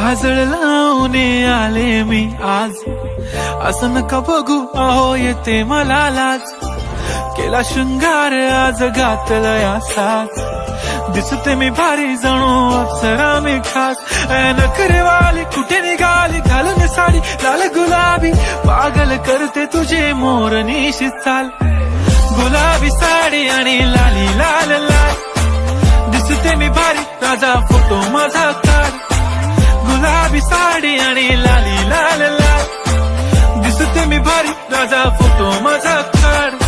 काजळ लावून आले मी आज, असं नका बघू अहो येते मला लाज. केला शृंगार आज घातलं या साज, दिसते मी भारी जणू अप्सरा मी खास. नखरेवाली कुठे निघाली घालून साडी लाल गुलाबी, पागल करते तुझे मोरनीशी चाल. गुलाबी साडी आणि लाली लाल लाल, दिसते मी भारी राजा फोटो माझा काढ. गुलाबी साडी आणि लाली लाल लाल, दिसते मी भारी राजा फोटो माझा काढ.